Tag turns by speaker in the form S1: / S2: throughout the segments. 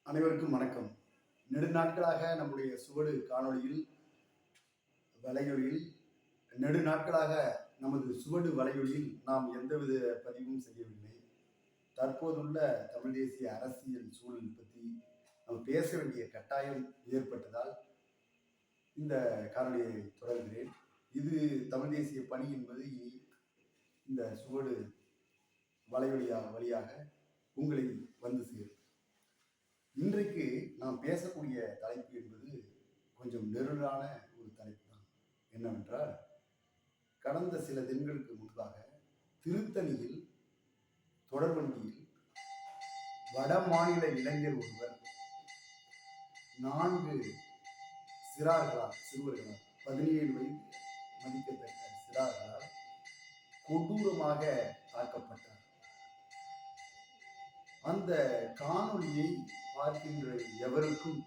S1: அனைவருக்கும் வணக்கம். நெடுநாட்களாக நம்முடைய சுவடு காணொளியில் வலையொலியில் நெடுநாட்களாக நமது சுவடு வலையொலியில் நாம் எந்தவித பதிவும் செய்யவில்லை. தற்போதுள்ள தமிழ் தேசிய அரசியல் சூழல் பற்றி நாம் பேச வேண்டிய கட்டாயம் ஏற்பட்டதால் இந்த காணொலியை தொடர்கிறேன். இது தமிழ் தேசிய பணி என்பது இனி இந்த சுவடு வழியாக உங்களை வந்து சேரும். இன்றைக்கு நாம் பேசக்கூடிய தலைப்பு என்பது கொஞ்சம் நெருடான ஒரு தலைப்பு தான். என்னவென்றால், கடந்த சில தினங்களுக்கு முன்பாக திருத்தணியில் தொடர்வண்டியில் வட மாநில இளைஞர் ஒருவர் 4 சிறுவர்களால் 17 வயது மதிக்கத்தக்க சிறார்களால் கொடூரமாக தாக்கப்பட்டார். அந்த காணொளியை பார்க்கின்ற எவருக்கும்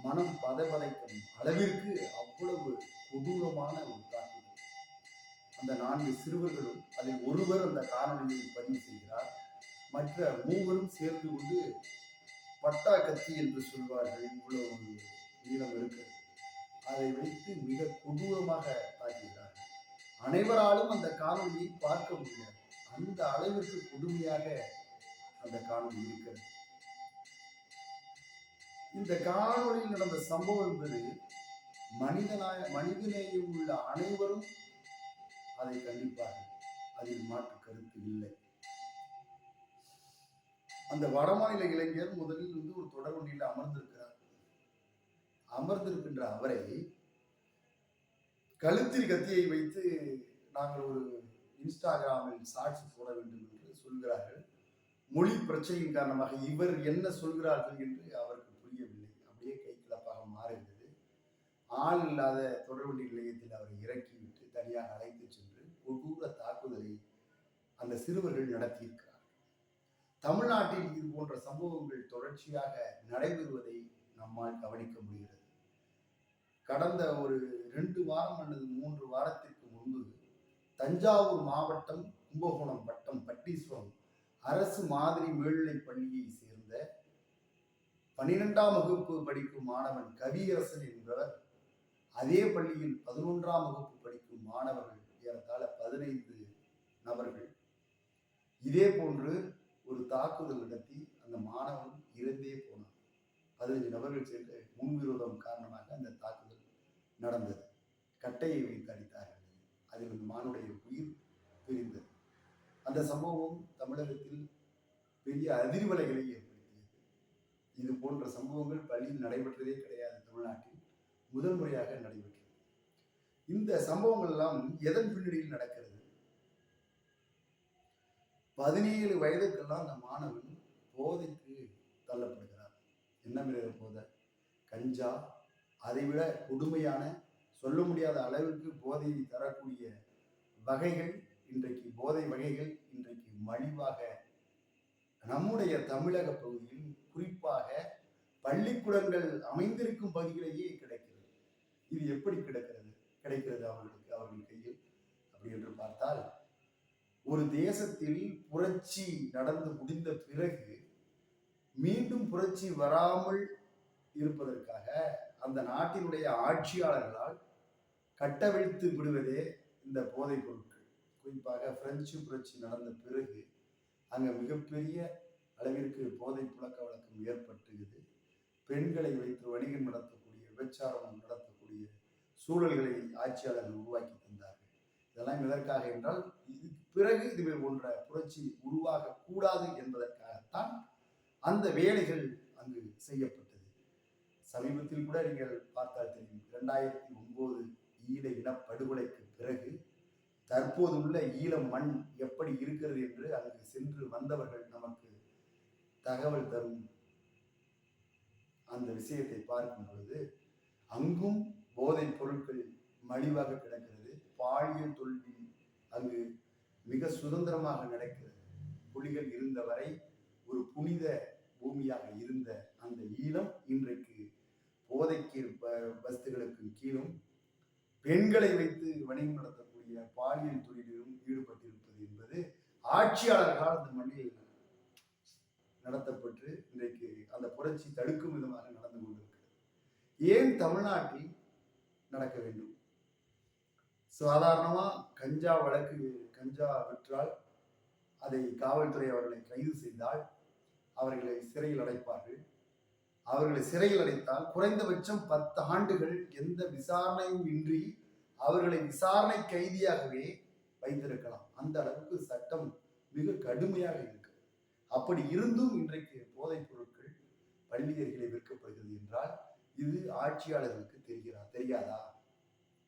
S1: மனம் பதைக்கும் அளவிற்கு அவ்வளவு கொடூரமான ஒரு தாக்குதல். அந்த 4 சிறுவர்களும் அதில் ஒருவர் அந்த காணொளியை பதிவு செய்கிறார். மற்ற 3 சேர்ந்து கொண்டு பட்டா கத்தி என்று சொல்வார்கள், இவ்வளவு நீளம் இருக்கிறது, அதை வைத்து மிக கொடூரமாக தாக்குகிறார்கள். அனைவராலும் அந்த காணொளியை பார்க்க முடியாது. அந்த அளவிற்கு கொடுமையாக அந்த காணொளி இருக்கிறது. இந்த காணொளியில் நடந்த சம்பவம் என்பது மனிதநேயம் உள்ள அனைவரும் அதை கண்டிப்பார்கள். அதில் மாற்று கருத்து இல்லை. அந்த வடமாநில இளைஞர் முதலில் ஒரு தொடர் வண்டியில் அமர்ந்திருக்கிறார். அமர்ந்திருக்கின்ற அவரை கழுத்தில் கத்தியை வைத்து நாங்கள் ஒரு இன்ஸ்டாகிராமில் ஷார்ட்ஸ் போட வேண்டும் என்று சொல்கிறார்கள். மொழி பிரச்சனையின் காரணமாக இவர் என்ன சொல்கிறார்கள் என்று அவருக்கு புரியவில்லை. அப்படியே கைக்கிழப்பாக மாறுகிறது. ஆள் இல்லாத தொடர்வண்டி நிலையத்தில் அவரை இறக்கிவிட்டு தனியாக அழைத்து சென்று கொடூர தாக்குதலை அந்த சிறுவர்கள் நடத்தியிருக்கிறார். தமிழ்நாட்டில் இது போன்ற சம்பவங்கள் தொடர்ச்சியாக நடைபெறுவதை நம்மால் கவனிக்க முடிகிறது. கடந்த ஒரு 2 வாரம் அல்லது 3 வாரத்திற்கு முன்பு தஞ்சாவூர் மாவட்டம் கும்பகோணம் வட்டம் பட்டீஸ்வரம் அரசு மாதிரி மேல்நிலைப் பள்ளியை சேர்ந்த 12ஆம் வகுப்பு படிக்கும் மாணவன் கவியரசன் என்பவர் அதே பள்ளியில் 11ஆம் வகுப்பு படிக்கும் மாணவர்கள் ஏறத்தாழ 15 நபர்கள் இதே போன்று ஒரு தாக்குதல் நடத்தி அந்த மாணவன் இறந்தே போனார். 15 நபர்கள் சேர்ந்த முன்விரோதம் காரணமாக அந்த தாக்குதல் நடந்தது. கட்டையை வைத்து அடித்தார்கள். அதில் அந்த மாணவனுடைய உயிர் பிரிந்தது. அந்த சம்பவம் தமிழகத்தில் பெரிய அதிர்வலைகளை ஏற்படுத்தியது. இது போன்ற சம்பவங்கள் பள்ளியில் நடைபெற்றதே கிடையாது. தமிழ்நாட்டில் முதல் முறையாக நடைபெற்றது. இந்த சம்பவங்கள் எல்லாம் எதன் பின்னணியில் நடக்கிறது? 17 வயதுக்கெல்லாம் அந்த மாணவன் போதைக்கு தள்ளப்படுகிறார். என்ன போதை? கஞ்சா, அதைவிட கொடுமையான சொல்ல முடியாத அளவிற்கு போதையை தரக்கூடிய வகைகள் இன்றைக்கு போதை வகைகள் இன்றைக்கு மலிவாக நம்முடைய தமிழக பகுதியில் குறிப்பாக பள்ளிக்கூடங்கள் அமைந்திருக்கும் பகுதியிலேயே கிடைக்கிறது. இது எப்படி கிடைக்கிறது அவர்கள் கையில் அப்படி என்று பார்த்தால், ஒரு தேசத்தில் புரட்சி நடந்து முடிந்த பிறகு மீண்டும் புரட்சி வராமல் இருப்பதற்காக அந்த நாட்டினுடைய ஆட்சியாளர்களால் கட்டவிழ்த்து விடுவதே இந்த போதைப் பொருட்கள். குறிப்பாக பிரெஞ்சு புரட்சி நடந்த பிறகு அங்கே மிகப்பெரிய அளவிற்கு போதை புழக்க வழக்கம் ஏற்பட்டுகிறது. பெண்களை வைத்து வணிகம் நடத்தக்கூடிய, விபச்சாரம் நடத்தக்கூடிய சூழல்களை ஆட்சியாளர்கள் உருவாக்கி தந்தார்கள். இதெல்லாம் எதற்காக என்றால், இதுக்கு பிறகு இதுவே போன்ற புரட்சி உருவாக கூடாது என்பதற்காகத்தான் அந்த வேலைகள் அங்கு செய்யப்பட்டது. சமீபத்தில் கூட நீங்கள் பார்த்தால் தெரியும், 2009 ஈழ இனப்படுகொலைக்கு பிறகு தற்போது உள்ள ஈழ மண் எப்படி இருக்கிறது என்று அங்கு சென்று வந்தவர்கள் நமக்கு தகவல் தரும் அந்த விஷயத்தை பார்க்கும் பொழுது அங்கும் போதைப் பொருட்கள் மலிவாக கிடக்கிறது. பாலியல் தொழில் அங்கு மிக சுதந்திரமாக நடக்கிறது. புலிகள் இருந்தவரை ஒரு புனித பூமியாக இருந்த அந்த ஈழம் இன்றைக்கு போதைக்கு வஸ்துகளுக்கு கீழும் பெண்களை வைத்து வணிகம் நடத்தக்கூடிய பாலியல் தொழிலிலும் ஈடுபட்டிருப்பது என்பது ஆட்சியாளர்களால் அந்த மண்ணில் நடத்தப்பட்டு இன்றைக்கு அந்த புரட்சி தடுக்கும் விதமாக நடந்து கொண்டிருக்கிறது. ஏன் தமிழ்நாட்டில் நடக்க வேண்டும்? சாதாரணமா கஞ்சா வழக்கு, கஞ்சா விற்றால் அதை காவல்துறை அவர்களை கைது செய்தால் அவர்களை சிறையில் அடைப்பார்கள். அவர்களை சிறையில் அடைத்தால் குறைந்தபட்சம் 10 ஆண்டுகள் எந்த விசாரணையும் இன்றி அவர்களை விசாரணை கைதியாகவே வைத்திருக்கலாம். அந்த அளவுக்கு சட்டம் மிக கடுமையாக இருக்கு. அப்படி இருந்தும் இன்றைக்கு போதைப் பொருட்கள் பள்ளி அருகிலே விற்கப்படுகிறது என்றால் இது ஆட்சியாளர்களுக்கு தெரியாதா?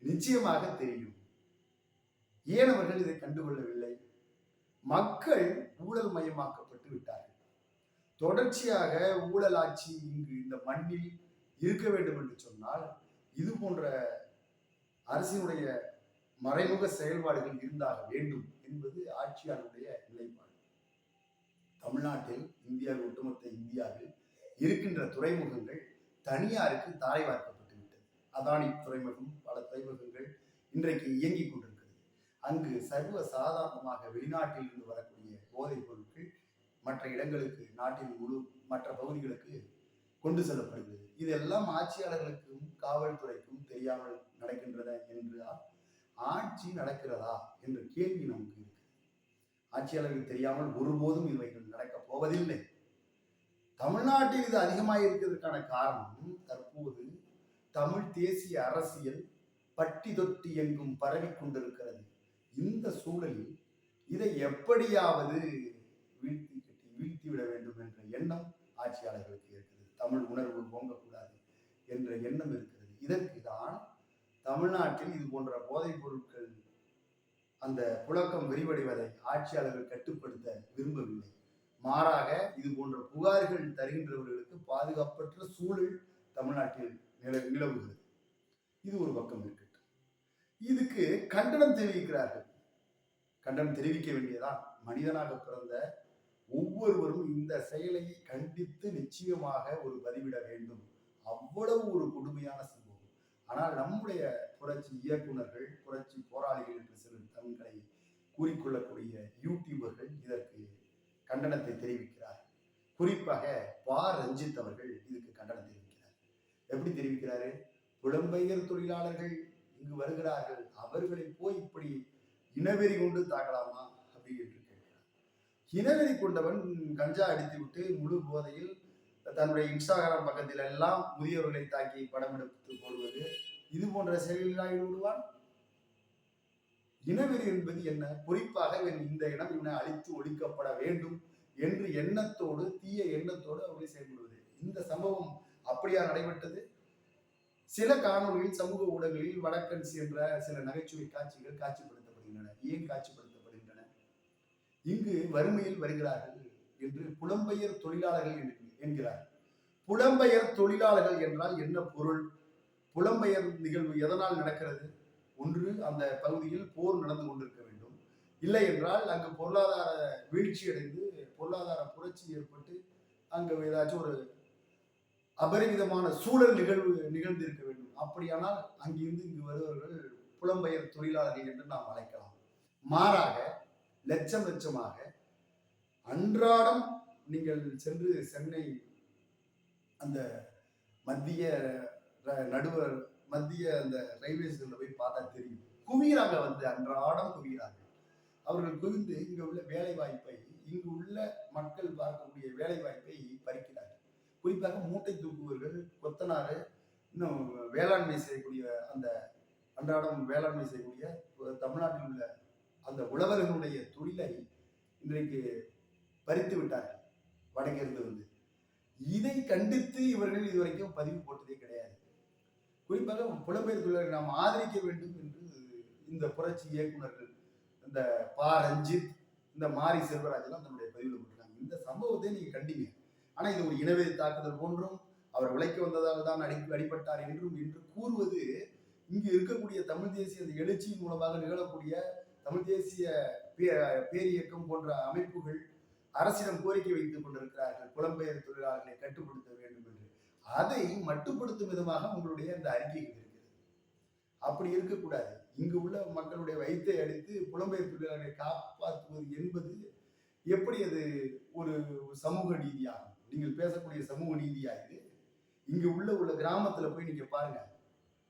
S1: நிச்சயமாக தெரியும். ஏன் அவர்கள் இதை கண்டுகொள்ளவில்லை? மக்கள் ஊழல் மயமாக்கப்பட்டு விட்டார்கள். தொடர்ச்சியாக ஊழல் ஆட்சி இங்கு இந்த மண்ணில் இருக்க வேண்டும் என்று சொன்னால் இது போன்ற அரசினுடைய மறைமுக செயல்பாடுகள் இருந்தாக வேண்டும் என்பது ஆட்சியாளருடைய நிலைப்பாடு. தமிழ்நாட்டில் இந்தியாவில், ஒட்டுமொத்த இந்தியாவில் இருக்கின்ற துறைமுகங்கள் தனியாருக்கு தாரை வார்க்கப்பட்டு விட்டது. அதானி துறைமுகம், பல துறைமுகங்கள் இன்றைக்கு இயங்கிக் கொண்டிருக்கிறது. அங்கு சர்வ சாதாரணமாக வெளிநாட்டில் இருந்து வரக்கூடிய போதைப் பொருட்கள் மற்ற இடங்களுக்கு, நாட்டின் மற்ற பகுதிகளுக்கு கொண்டு செல்லப்படுகிறது. இதெல்லாம் ஆட்சியாளர்களுக்கும் காவல்துறைக்கும் தெரியாமல் நடக்கின்றன என்றால் ஆட்சி நடக்கிறதா என்ற கேள்வி நமக்கு இருக்கு. ஆட்சியாளர்கள் தெரியாமல் ஒருபோதும் இவைகள் நடக்கப் போவதில்லை. தமிழ்நாட்டில் இது அதிகமாக இருக்கிறதுக்கான காரணம் தற்போது தமிழ் தேசிய அரசியல் பட்டி தொட்டி எங்கும் பரவி கொண்டிருக்கிறது. இந்த சூழலில் இதை எப்படியாவது வீழ்த்திவிட வேண்டும் என்ற எண்ணம் ஆட்சியாளர்களுக்கு இருக்கிறது. தமிழ் உணர்வு ஓங்கக்கூடாது என்ற எண்ணம் இருக்கிறது. இதற்கு தான் தமிழ்நாட்டில் இது போன்ற போதைப் பொருட்கள் அந்த புழக்கம் விரிவடைவதை ஆட்சியாளர்கள் கட்டுப்படுத்த விரும்பவில்லை. மாறாக இது போன்ற புகார்கள் தருகின்றவர்களுக்கு பாதுகாப்பற்ற சூழல் தமிழ்நாட்டில் நிலவுகிறது. இது ஒரு பக்கம் இருக்கட்டும். இதுக்கு கண்டனம் தெரிவிக்கிறார்கள். கண்டனம் தெரிவிக்க வேண்டியதான். மனிதனாக பிறந்த ஒவ்வொருவரும் இந்த செயலை கண்டித்து நிச்சயமாக ஒரு பதிவிட வேண்டும். அவ்வளவு ஒரு கொடுமையான சம்பவம். ஆனால் நம்முடைய புரட்சி இயக்குனர்கள், புரட்சி போராளிகள் என்று சிலர் தங்களை கூறிக்கொள்ளக்கூடிய யூடியூபர்கள் இதற்கு கண்டனத்தை தெரிவிக்கிறார். குறிப்பாக ரஞ்சித் அவர்கள் இதுக்கு கண்டனம் தெரிவிக்கிறார். எப்படி தெரிவிக்கிறாரு? புலம்பெயர் தொழிலாளர்கள் இங்கு வருகிறார்கள், அவர்களை போய் இப்படி இனவெறி கொண்டு தாக்கலாமா அப்படி என்று கேட்கிறார். இனவெறி கொண்டவன் கஞ்சா அடித்து விட்டு முழு போதையில் தன்னுடைய இன்ஸ்டாகிராம் பக்கத்தில் எல்லாம் முதியவர்களை தாக்கி படம் எடுத்து போடுவது, இது போன்ற செயல்களில் ஈடுபடுவான். இனவெறி என்பது என்ன? குறிப்பாக இந்த இனம் இன்னும் அழித்து ஒழிக்கப்பட வேண்டும் என்று எண்ணத்தோடு, தீய எண்ணத்தோடு அவரை செயல்படுவது. இந்த சம்பவம் அப்படியா நடைபெற்றது? சில காணொலியில் சமூக ஊடகங்களில் வடக்கன்சி என்ற சில நகைச்சுவை காட்சிகள் காட்சிப்படுத்தப்படுகின்றன. ஏன் காட்சிப்படுத்தப்படுகின்றன? இங்கு வறுமையில் வருகிறார்கள் என்று புலம்பெயர் தொழிலாளர்கள் என்கிறார். புலம்பெயர் தொழிலாளர்கள் என்றால் என்ன பொருள்? புலம்பெயர் நிகழ்வு எதனால் நடக்கிறது? ஒன்று, அந்த பகுதியில் போர் நடந்து கொண்டிருக்க வேண்டும். இல்லை என்றால் அங்கு பொருளாதார வீழ்ச்சி அடைந்து பொருளாதார புரட்சி ஏற்பட்டு அங்கு ஏதாச்சும் ஒரு அபரிமிதமான சூழல் நிகழ்ந்திருக்க வேண்டும். அப்படியானால் அங்கிருந்து இங்கு வருபவர்கள் புலம்பெயர் தொழிலாளர்கள் என்று நாம் அழைக்கலாம். மாறாக லட்சம் லட்சமாக அன்றாடம் நீங்கள் சென்று சென்னை அந்த மத்திய அந்த ரயில்வே ஸ்டேஷன்ல போய் பார்த்தா தெரியும். குவியறாங்க, வந்து அன்றாடம் குவியறாங்க. அவர்கள் குவிந்து இங்கு உள்ள வேலை வாய்ப்பை, இங்கு உள்ள மக்கள் பார்க்கக்கூடிய வேலை வாய்ப்பை பறிக்கிறார்கள். குறிப்பாக மூட்டை தூக்குவர்கள், கொத்தனாறு, இன்னும் வேளாண்மை செய்யக்கூடிய அந்த அன்றாடம் வேளாண்மை செய்யக்கூடிய தமிழ்நாட்டில் உள்ள அந்த உழவர்களுடைய தொழிலை இன்றைக்கு பறித்து விட்டார்கள் வடக்கிருந்து வந்து. இதை கண்டித்து இவர்கள் இதுவரைக்கும் பதிவு போட்டதே கிடையாது. குறிப்பாக புலம்பெயர் தொழிலாளர்களை நாம் ஆதரிக்க வேண்டும் என்று இந்த புரட்சி இயக்குனர்கள், இந்த ரஞ்சித், இந்த மாரி செல்வராஜ் எல்லாம் தன்னுடைய பதிவில் போட்டிருக்காங்க. இந்த சம்பவத்தை நீங்க கண்டீங்க. ஆனா இது ஒரு இனவெறி தாக்குதல் போன்றும், அவர் விலைக்கு வந்ததால் தான் அடிபட்டார் என்றும் என்று கூறுவது இங்கு இருக்கக்கூடிய தமிழ் தேசிய எழுச்சியின் மூலமாக நிகழக்கூடிய தமிழ் தேசிய பேரியக்கம் போன்ற அமைப்புகள் அரசிடம் கோரிக்கை வைத்துக் கொண்டிருக்கிறார்கள், புலம்பெயர் தொழிலாளர்களை கட்டுப்படுத்த வேண்டும் என்று. அதை மட்டுப்படுத்தும் விதமாக உங்களுடைய அந்த அறிக்கைகள் இருக்கிறது. அப்படி இருக்கக்கூடாது. இங்கு உள்ள மக்களுடைய வயிற்றை அடித்து புலம்பெயர் தொழிலாளர்களை காப்பாற்றுவது என்பது எப்படி அது ஒரு சமூக நீதியாகும்? நீங்கள் பேசக்கூடிய சமூக நீதியா இது? இங்க உள்ள கிராமத்துல போய் நீங்க பாருங்க.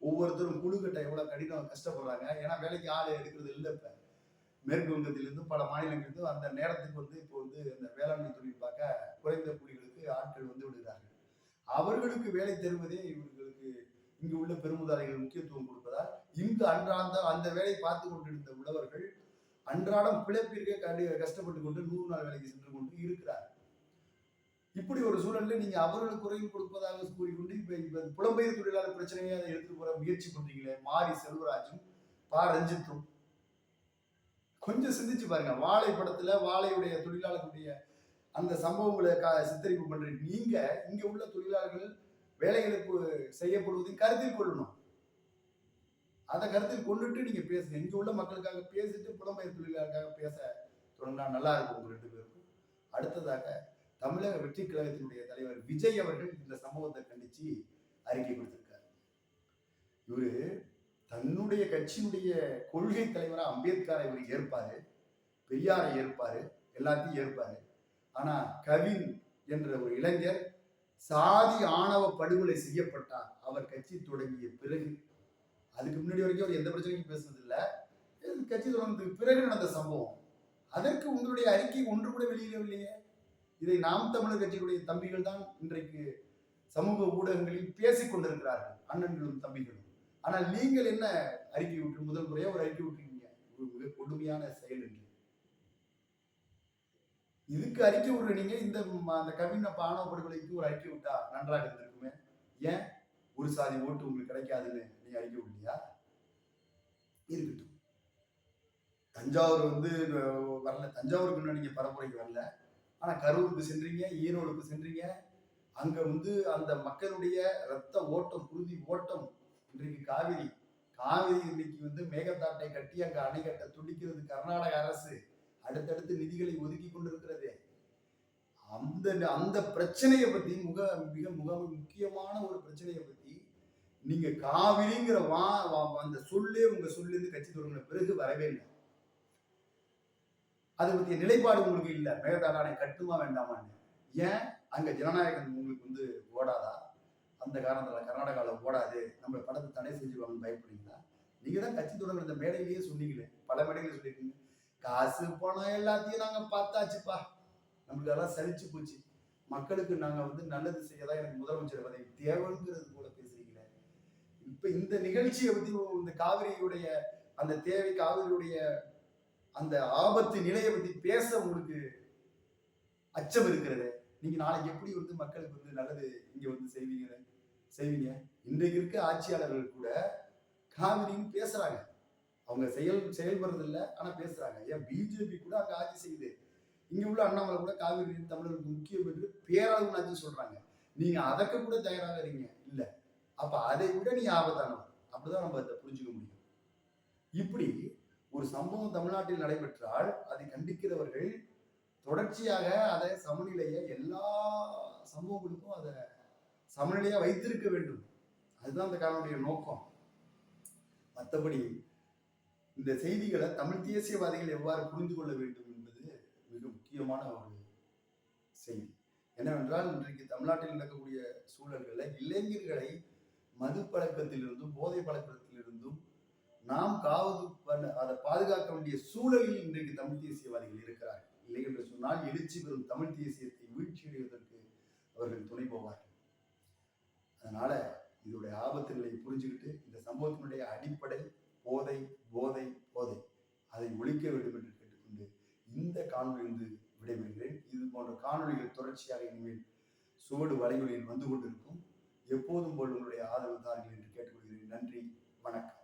S1: ஒவ்வொருத்தரும் குழு கட்ட எவ்வளவு கடினம் கஷ்டப்படுறாங்க. ஏன்னா வேலைக்கு ஆள் எடுக்கிறது இல்ல இப்ப. மேற்கு வங்கத்திலிருந்து பல மாநிலங்களிலிருந்து அந்த நேரத்துக்கு இப்போ அந்த வேளாண்மை தொழில் பார்க்க குறைந்த கூலிகளுக்கு ஆட்கள் விடுகிறார்கள். அவர்களுக்கு வேலை தருவதே இவர்களுக்கு இங்கு உள்ள பெருமுதாரிகள் முக்கியத்துவம் கொடுப்பதால் இங்கு அன்றாந்த அந்த வேலை பார்த்து கொண்டிருந்த உழவர்கள் அன்றாடம் பிழைப்பிற்கே கஷ்டப்பட்டு கொண்டு 100 நாள் வேலைக்கு சென்று கொண்டு இருக்கிறார். இப்படி ஒரு சூழல்ல நீங்க அவர்களுக்கு குறைவு கொடுப்பதாக கூறிக்கொண்டு இப்ப புலம்பெயர் தொழிலாளர் பிரச்சனையை அதை எடுத்துட்டு போற முயற்சி பண்றீங்களே மாரி செல்வராஜும் பா ரஞ்சித்தும் கொஞ்சம் சிந்திச்சு பாருங்க. வாழை படத்துல வாழையுடைய தொழிலாளர்களுடைய அந்த சம்பவங்களை சித்தரிப்பு பண்றீங்க. நீங்க இங்க உள்ள தொழிலாளர்கள் வேலைகளுக்கு செய்யப்படுவதையும் கருத்தில் கொள்ளணும். அதை கருத்தில் கொண்டுட்டு நீங்க பேசுங்க. இங்க உள்ள மக்களுக்காக பேசிட்டு புலம்பெயர் தொழிலாளர்களுக்காக பேச தொடங்கினா நல்லா இருக்கும் உங்க 2 பேருக்கும். அடுத்ததாக தமிழக வெற்றி கழகத்தினுடைய தலைவர் விஜய் அவர்கள் இந்த சம்பவத்தை கண்டிச்சு அறிக்கை கொடுத்திருக்காரு. இவரு தன்னுடைய கட்சியினுடைய கொள்கை தலைவரா அம்பேத்கரை இவர் ஏற்பாரு, பெரியாரை ஏற்பாரு, எல்லாத்தையும் ஏற்பாரு. ஆனா கவின் என்ற ஒரு இளைஞர் சாதி ஆணவ படுகொலை செய்யப்பட்டார் அவர் கட்சி தொடங்கிய பிறகு. அதுக்கு முன்னாடி வரைக்கும் அவர் எந்த பிரச்சனையும் பேசுனதில்லை. கட்சி தொடங்கினதுக்கு பிறகு நடந்த சம்பவம். அதற்கு உங்களுடைய அறிக்கை ஒன்று கூட வெளியிடவில்லையே. இதை நாம் தமிழர் கட்சியுடைய தம்பிகள் தான் இன்றைக்கு சமூக ஊடகங்களில் பேசிக் கொண்டிருக்கிறார்கள், அண்ணன்களும் தம்பிகளும். ஆனால் நீங்கள் என்ன அறிக்கை விட்டு முதல் முறையா ஒரு அறிக்கை விட்டுருக்கீங்க? மிக கொடுமையான செயல் என்று. இதுக்கு அறிக்கை விடுற நீங்க அந்த கவின் ஆணவ படுகொலைக்கு ஒரு அறிக்கை விட்டா நன்றாக இருந்திருக்குமே. ஏன் ஒரு சாதி ஓட்டு உங்களுக்கு கிடைக்காதுன்னு நீங்க அறிக்கை விடலையா? இருக்கட்டும். தஞ்சாவூர் வரல, தஞ்சாவூருக்கு நீங்க பரப்புரைக்கு வரல. ஆனா கரூருக்கு சென்றீங்க, ஈரோடுக்கு சென்றீங்க. அங்க அந்த மக்களுடைய ரத்த ஓட்டம், குருதி ஓட்டம். இன்றைக்கு காவிரி இன்னைக்கு மேகதாட்டை கட்டி அங்க அணை கட்ட துடிக்கிறது கர்நாடக அரசு. அடுத்தடுத்து நிதிகளை ஒதுக்கி கொண்டிருக்கிறது. அந்த பிரச்சனையை பத்தி மிக முக்கியமான ஒரு பிரச்சனையை பத்தி நீங்க காவிரிங்கிற அந்த சொல்லே உங்க சொல்லிருந்து கட்சி தொடங்கின பிறகு வரவே இல்லை. அதை பத்திய நிலைப்பாடு உங்களுக்கு இல்ல. மேகதாட்டு அணை கட்டுமா வேண்டாமான்னு. ஏன் அங்க ஜனநாயகம் உங்களுக்கு ஓடாதா? அந்த காரணத்துல கர்நாடகாவில் ஓடாது, நம்ம படத்தை தடை செஞ்சுருவாங்கன்னு பயப்படுறீங்களா? நீங்க தான் கட்சி தொடங்குற இந்த மேடையிலேயே சொன்னீங்களே, பல மேடையில சொல்லியிருக்கீங்க, காசு பணம் எல்லாத்தையும் நாங்க பார்த்தாச்சுப்பா, நம்மளுக்கு அதெல்லாம் சலிச்சு போச்சு, மக்களுக்கு நாங்க நல்லது செய்யதான் எனக்கு முதலமைச்சர் பதவி தேவைங்கிறது போல பேசுறீங்களே. இப்ப இந்த நிகழ்ச்சியை பத்தி இந்த காவிரியுடைய அந்த தேவை, காவிரியுடைய அந்த ஆபத்து நிலையை பத்தி பேச உங்களுக்கு அச்சம் இருக்கிறது. நீங்க நாளைக்கு எப்படி மக்களுக்கு நல்லது இங்க செய்வீங்க. இன்றைக்கு இருக்க ஆட்சியாளர்கள் கூட காவிரின்னு பேசுறாங்க. அவங்க செயல்படுறது இல்லை, ஆனா பேசுறாங்க. ஏன் பிஜேபி கூட அங்க ஆட்சி செய்யுது. இங்க உள்ள அண்ணாமலை கூட காவிரி தமிழர்களுக்கு முக்கியம் என்று பேரளவு சொல்றாங்க. நீங்க அதற்கு கூட தயாராக இருங்க இல்ல. அப்ப அதை விட நீ ஆபத்தானவர். அப்படிதான் நம்ம அதை புரிஞ்சுக்க முடியும். இப்படி ஒரு சம்பவம் தமிழ்நாட்டில் நடைபெற்றால் அதை கண்டிக்கிறவர்கள் தொடர்ச்சியாக அதை சமநிலையை எல்லா சம்பவங்களுக்கும் அதை சமநிலையா வைத்திருக்க வேண்டும். அதுதான் அந்த காரணடைய நோக்கம். மற்றபடி இந்த செய்திகளை தமிழ் தேசியவாதிகள் எவ்வாறு புரிந்து கொள்ள வேண்டும் என்பது மிக முக்கியமான ஒரு செய்தி. என்னவென்றால் இன்றைக்கு தமிழ்நாட்டில் நடக்கக்கூடிய சூழல்களில் இளைஞர்களை மது பழக்கத்திலிருந்தும் போதை பழக்கத்திலிருந்தும் நாம் அதை பாதுகாக்க வேண்டிய சூழலில் இன்றைக்கு தமிழ் தேசியவாதிகள் இருக்கிறார்கள். இல்லை என்று சொன்னால் எழுச்சி பெறும் தமிழ் தேசியத்தை வீழ்ச்சியடைவதற்கு அவர்கள் துணை போவார்கள். அதனால இதோடைய ஆபத்துகளை புரிஞ்சுக்கிட்டு இந்த சம்பவத்தினுடைய அடிப்படை போதை போதை போதை அதை ஒழிக்க வேண்டும் என்று கேட்டுக்கொண்டு இந்த காணொலியிலிருந்து விடைபெறுகிறேன். இது போன்ற காணொலிகள் தொடர்ச்சியாக இனிமேல் சுவடு வலைகளில் வந்து கொண்டிருக்கும். எப்போதும் போல் உங்களுடைய ஆதரவு தாருங்கள் என்று கேட்டுக்கொள்கிறேன். நன்றி, வணக்கம்.